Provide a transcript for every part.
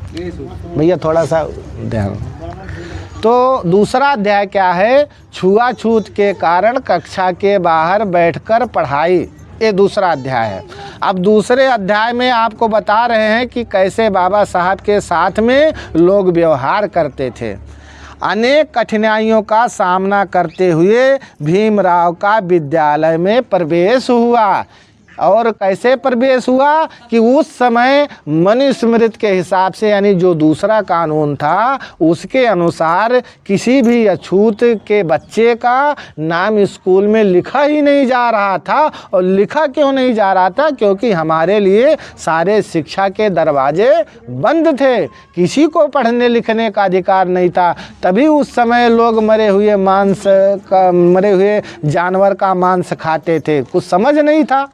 भैया थोड़ा सा ध्यान। तो दूसरा अध्याय क्या है? छुआछूत के कारण कक्षा के बाहर बैठकर पढ़ाई, ये दूसरा अध्याय है। अब दूसरे अध्याय में आपको बता रहे हैं कि कैसे बाबा साहब के साथ में लोग व्यवहार करते थे। अनेक कठिनाइयों का सामना करते हुए भीमराव का विद्यालय में प्रवेश हुआ। और कैसे प्रवेश हुआ कि उस समय मनुस्मृति के हिसाब से, यानी जो दूसरा कानून था उसके अनुसार किसी भी अछूत के बच्चे का नाम स्कूल में लिखा ही नहीं जा रहा था। और लिखा क्यों नहीं जा रहा था? क्योंकि हमारे लिए सारे शिक्षा के दरवाजे बंद थे, किसी को पढ़ने लिखने का अधिकार नहीं था। तभी उस समय लोग मरे हुए जानवर का मांस खाते थे, कुछ समझ नहीं था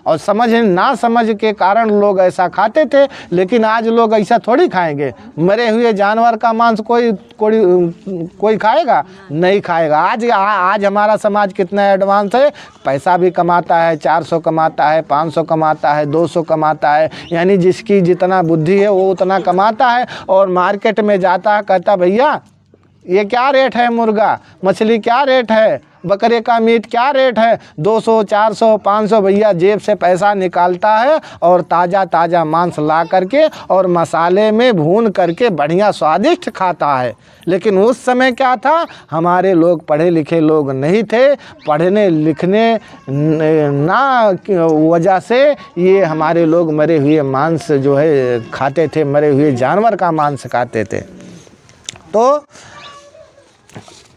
और ना समझ के कारण लोग ऐसा खाते थे। लेकिन आज लोग ऐसा थोड़ी खाएंगे, मरे हुए जानवर का मांस कोई खाएगा? नहीं खाएगा। आज हमारा समाज कितना एडवांस है, पैसा भी कमाता है, 400 कमाता है, 500 कमाता है, 200 कमाता है, यानी जिसकी जितना बुद्धि है वो उतना कमाता है। और मार्केट में जाता है, कहता भैया ये क्या रेट है, मुर्गा मछली क्या रेट है, बकरे का मीट क्या रेट है, 200 400 500, भैया जेब से पैसा निकालता है और ताज़ा ताज़ा मांस ला करके और मसाले में भून करके बढ़िया स्वादिष्ट खाता है। लेकिन उस समय क्या था, हमारे लोग पढ़े लिखे लोग नहीं थे, पढ़ने लिखने ना वजह से ये हमारे लोग मरे हुए मांस जो है खाते थे, मरे हुए जानवर का मांस खाते थे। तो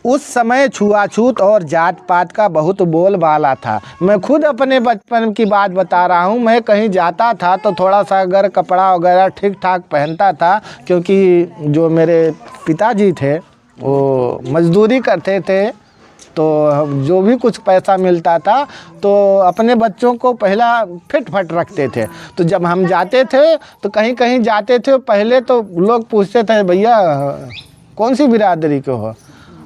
उस समय छुआछूत और जात पात का बहुत बोलबाला था। मैं खुद अपने बचपन की बात बता रहा हूँ। मैं कहीं जाता था तो थोड़ा सा अगर कपड़ा वगैरह ठीक ठाक पहनता था, क्योंकि जो मेरे पिताजी थे वो मजदूरी करते थे, तो जो भी कुछ पैसा मिलता था तो अपने बच्चों को पहला फिट फट रखते थे। तो जब हम जाते थे तो कहीं कहीं जाते थे, पहले तो लोग पूछते थे भैया कौन सी बिरादरी के हो।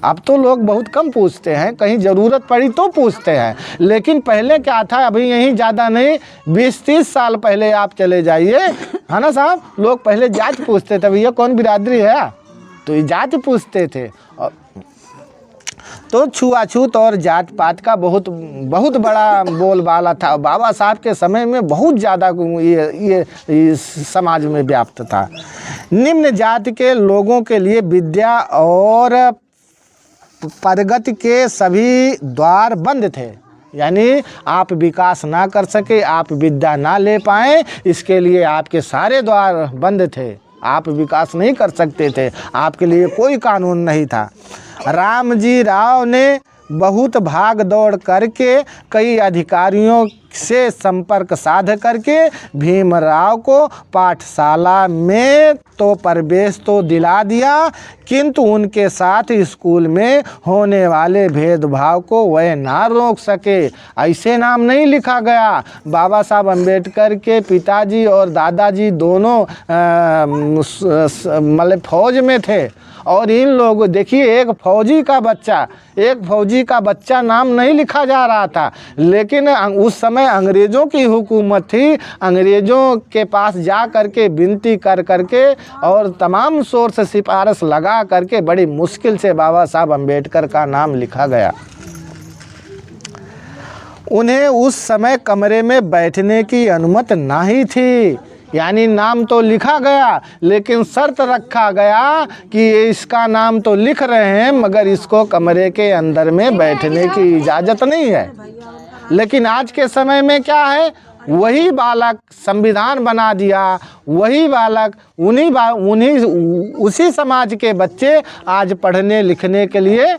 अब तो लोग बहुत कम पूछते हैं, कहीं ज़रूरत पड़ी तो पूछते हैं। लेकिन पहले क्या था, अभी यहीं ज़्यादा नहीं 20-30 साल पहले आप चले जाइए, है ना साहब, लोग पहले जात पूछते थे, भैया कौन बिरादरी है, तो ये जात पूछते थे। तो छुआछूत और जात पात का बहुत बड़ा बोलबाला था। बाबा साहब के समय में बहुत ज़्यादा ये समाज में व्याप्त था। निम्न जाति के लोगों के लिए विद्या और प्रगति के सभी द्वार बंद थे, यानी आप विकास ना कर सके, आप विद्या ना ले पाए, इसके लिए आपके सारे द्वार बंद थे, आप विकास नहीं कर सकते थे, आपके लिए कोई कानून नहीं था। रामजी राव ने बहुत भाग दौड़ करके कई अधिकारियों से संपर्क साध करके भीमराव को पाठशाला में तो प्रवेश तो दिला दिया, किंतु उनके साथ स्कूल में होने वाले भेदभाव को वह ना रोक सके। ऐसे नाम नहीं लिखा गया। बाबा साहब अम्बेडकर के पिताजी और दादाजी दोनों मतलब फौज में थे, और इन लोगों देखिए एक फौजी का बच्चा नाम नहीं लिखा जा रहा था। लेकिन उस समय अंग्रेज़ों की हुकूमत थी, अंग्रेज़ों के पास जा करके विनती कर करके और तमाम सोर्स सिफारिश लगा करके बड़ी मुश्किल से बाबा साहब अम्बेडकर का नाम लिखा गया। उन्हें उस समय कमरे में बैठने की अनुमति नहीं थी, यानी नाम तो लिखा गया लेकिन शर्त रखा गया कि इसका नाम तो लिख रहे हैं मगर इसको कमरे के अंदर में बैठने की इजाज़त नहीं है। लेकिन आज के समय में क्या है, वही बालक संविधान बना दिया, वही बालक उसी समाज के बच्चे आज पढ़ने लिखने के लिए,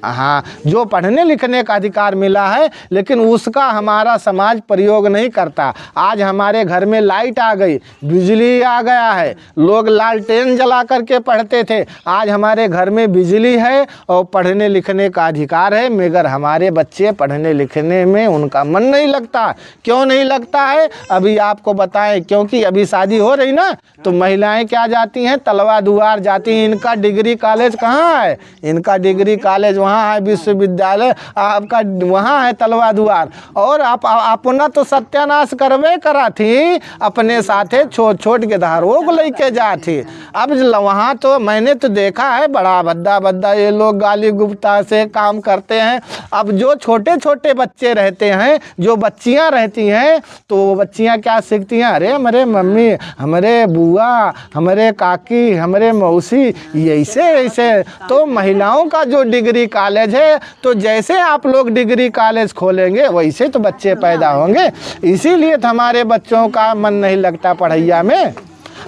हाँ, जो पढ़ने लिखने का अधिकार मिला है, लेकिन उसका हमारा समाज प्रयोग नहीं करता। आज हमारे घर में लाइट आ गई, बिजली आ गया है, लोग लालटेन जला करके पढ़ते थे, आज हमारे घर में बिजली है और पढ़ने लिखने का अधिकार है, मगर हमारे बच्चे पढ़ने लिखने में उनका मन नहीं लगता। क्यों नहीं लगता है, अभी आपको बताएं, क्योंकि अभी शादी हो रही ना, तो महिलाएं क्या जाती हैं, तलवा दुआर जाती हैं। इनका डिग्री कॉलेज कहाँ है, इनका डिग्री कॉलेज वहाँ है, विश्वविद्यालय आपका वहाँ है तलवा द्वार, और आप अपना तो सत्यानाश करवे करा थी, अपने साथे छोट छोट के धारों को लेके जा थी। अब वहाँ तो मैंने तो देखा है बड़ा भद्दा भद्दा ये लोग गाली गुप्ता से काम करते हैं। अब जो छोटे छोटे बच्चे रहते हैं, जो बच्चियाँ रहती हैं, तो वो बच्चियाँ क्या सीखती हैं, अरे हमारे मम्मी, हमारे बुआ, हमारे काकी, हमारे मौसी ऐसे ऐसे। तो महिलाओं का जो डिग्री कॉलेज है, तो जैसे आप लोग डिग्री कॉलेज खोलेंगे वैसे तो बच्चे पैदा होंगे। इसीलिए तो हमारे बच्चों का मन नहीं लगता पढ़ैया में।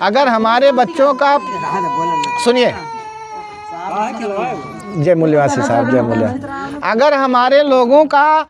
अगर हमारे बच्चों का, सुनिए जय मूल्यवासी साहब, जय मूल्य, अगर हमारे लोगों का,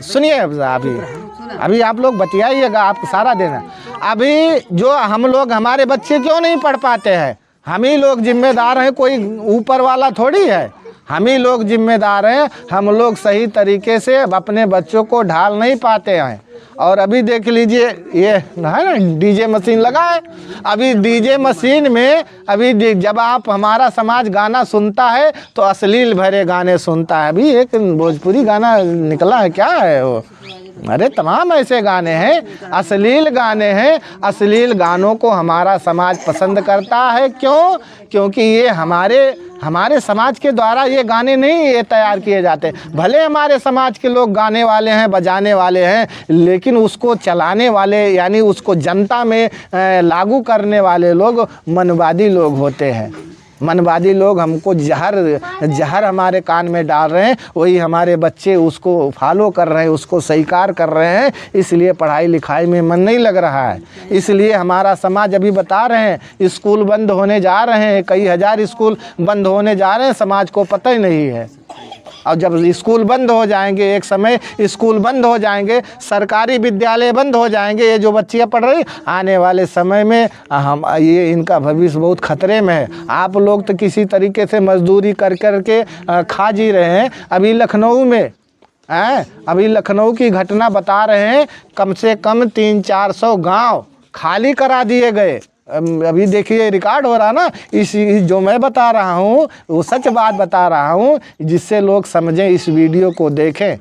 सुनिए अभी आप लोग बतियाइएगा, आप सारा देना। अभी जो हम लोग, हमारे बच्चे क्यों नहीं पढ़ पाते हैं, हम ही लोग जिम्मेदार हैं, कोई ऊपर वाला थोड़ी है, हम ही लोग जिम्मेदार हैं। हम लोग सही तरीके से अपने बच्चों को ढाल नहीं पाते हैं। और अभी देख लीजिए ये है ना डीजे मशीन लगा है। अभी डीजे मशीन में अभी जब आप, हमारा समाज गाना सुनता है तो अश्लील भरे गाने सुनता है। अभी एक भोजपुरी गाना निकला है, क्या है वो, अरे तमाम ऐसे गाने हैं, अश्लील गाने हैं। अश्लील गानों को हमारा समाज पसंद करता है। क्यों? क्योंकि ये हमारे समाज के द्वारा ये गाने नहीं ये तैयार किए जाते। भले हमारे समाज के लोग गाने वाले हैं, बजाने वाले हैं, लेकिन उसको चलाने वाले यानी उसको जनता में लागू करने वाले लोग मनवादी लोग होते हैं। मनवादी लोग हमको जहर हमारे कान में डाल रहे हैं, वही हमारे बच्चे उसको फॉलो कर रहे हैं, उसको स्वीकार कर रहे हैं। इसलिए पढ़ाई लिखाई में मन नहीं लग रहा है। इसलिए हमारा समाज, अभी बता रहे हैं स्कूल बंद होने जा रहे हैं, कई हजार स्कूल बंद होने जा रहे हैं, समाज को पता ही नहीं है। और जब स्कूल बंद हो जाएंगे, एक समय स्कूल बंद हो जाएंगे, सरकारी विद्यालय बंद हो जाएंगे, ये जो बच्चियाँ पढ़ रही, आने वाले समय में हम ये इनका भविष्य बहुत खतरे में है। आप लोग तो किसी तरीके से मजदूरी कर कर के खा जी रहे हैं। अभी लखनऊ में अभी लखनऊ की घटना बता रहे हैं, कम से कम 300-400 गाँव खाली करा दिए गए। अभी देखिए रिकॉर्ड हो रहा ना, इस जो मैं बता रहा हूँ वो सच बात बता रहा हूँ, जिससे लोग समझें, इस वीडियो को देखें।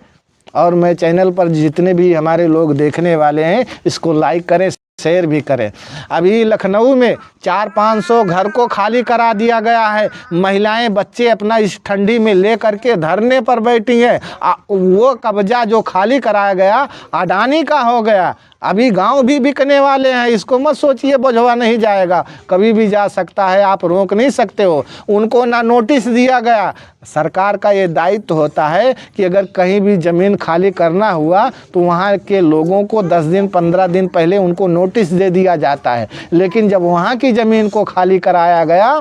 और मैं चैनल पर जितने भी हमारे लोग देखने वाले हैं, इसको लाइक करें, शेयर भी करें। अभी लखनऊ में 400-500 घर को खाली करा दिया गया है। महिलाएं बच्चे अपना इस ठंडी में ले करके धरने पर बैठी हैं। वो कब्जा जो खाली कराया गया अडानी का हो गया। अभी गांव भी बिकने वाले हैं, इसको मत सोचिए बोझवा नहीं जाएगा, कभी भी जा सकता है, आप रोक नहीं सकते हो। उनको ना नोटिस दिया गया। सरकार का ये दायित्व होता है कि अगर कहीं भी ज़मीन खाली करना हुआ तो वहाँ के लोगों को 10 दिन 15 दिन पहले उनको नोटिस दे दिया जाता है। लेकिन जब वहाँ की ज़मीन को खाली कराया गया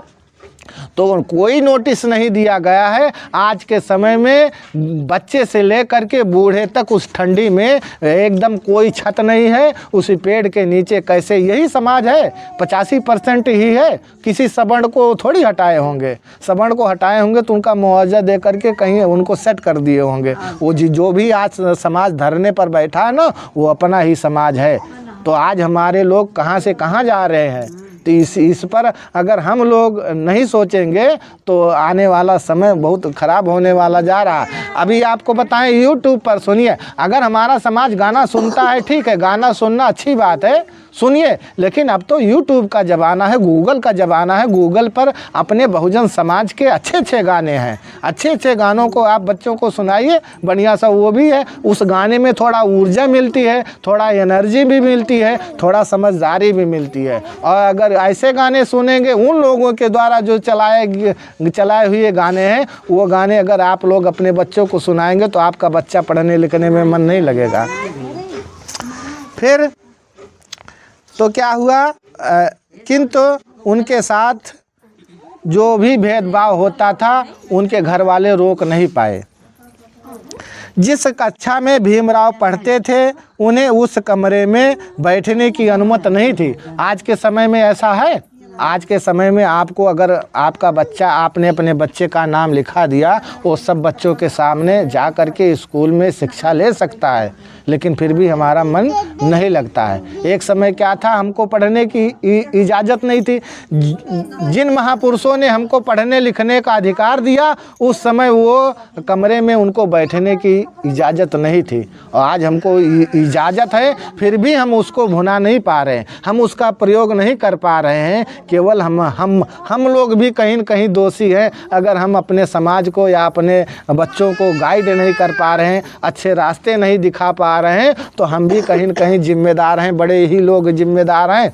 तो कोई नोटिस नहीं दिया गया है। आज के समय में बच्चे से लेकर के बूढ़े तक उस ठंडी में एकदम कोई छत नहीं है, उसी पेड़ के नीचे कैसे, यही समाज है। 85% ही है। किसी सवर्ण को थोड़ी हटाए होंगे, सवर्ण को हटाए होंगे तो उनका मुआवजा दे करके कहीं उनको सेट कर दिए होंगे। वो जो भी आज समाज धरने पर बैठा है ना, वो अपना ही समाज है। तो आज हमारे लोग कहाँ से कहाँ जा रहे हैं। तो इस पर अगर हम लोग नहीं सोचेंगे तो आने वाला समय बहुत ख़राब होने वाला जा रहा है। अभी आपको बताएं, यूट्यूब पर सुनिए, अगर हमारा समाज गाना सुनता है, ठीक है, गाना सुनना अच्छी बात है, सुनिए, लेकिन अब तो यूट्यूब का ज़माना है, गूगल का ज़माना है। गूगल पर अपने बहुजन समाज के अच्छे गाने हैं। अच्छे गानों को आप बच्चों को सुनाइए, बढ़िया सा वो भी है। उस गाने में थोड़ा ऊर्जा मिलती है, थोड़ा एनर्जी भी मिलती है, थोड़ा समझदारी भी मिलती है। और अगर ऐसे गाने सुनेंगे, उन लोगों के द्वारा जो चलाए हुए गाने हैं, वो गाने अगर आप लोग अपने बच्चों को सुनाएंगे तो आपका बच्चा पढ़ने लिखने में मन नहीं लगेगा। फिर तो क्या हुआ, किंतु उनके साथ जो भी भेदभाव होता था उनके घर वाले रोक नहीं पाए। जिस कक्षा में भीमराव पढ़ते थे उन्हें उस कमरे में बैठने की अनुमति नहीं थी। आज के समय में ऐसा है? आज के समय में आपको अगर आपका बच्चा, आपने अपने बच्चे का नाम लिखा दिया, वो सब बच्चों के सामने जा कर के स्कूल में शिक्षा ले सकता है, लेकिन फिर भी हमारा मन नहीं लगता है। एक समय क्या था, हमको पढ़ने की इजाज़त नहीं थी। जिन महापुरुषों ने हमको पढ़ने लिखने का अधिकार दिया, उस समय वो कमरे में उनको बैठने की इजाज़त नहीं थी, और आज हमको इजाज़त है, फिर भी हम उसको भुना नहीं पा रहे हैं, हम उसका प्रयोग नहीं कर पा रहे हैं। केवल हम लोग भी कहीं न कहीं दोषी हैं। अगर हम अपने समाज को या अपने बच्चों को गाइड नहीं कर पा रहे हैं, अच्छे रास्ते नहीं दिखा पा रहे हैं, तो हम भी कहीं न कहीं जिम्मेदार हैं, बड़े ही लोग जिम्मेदार हैं।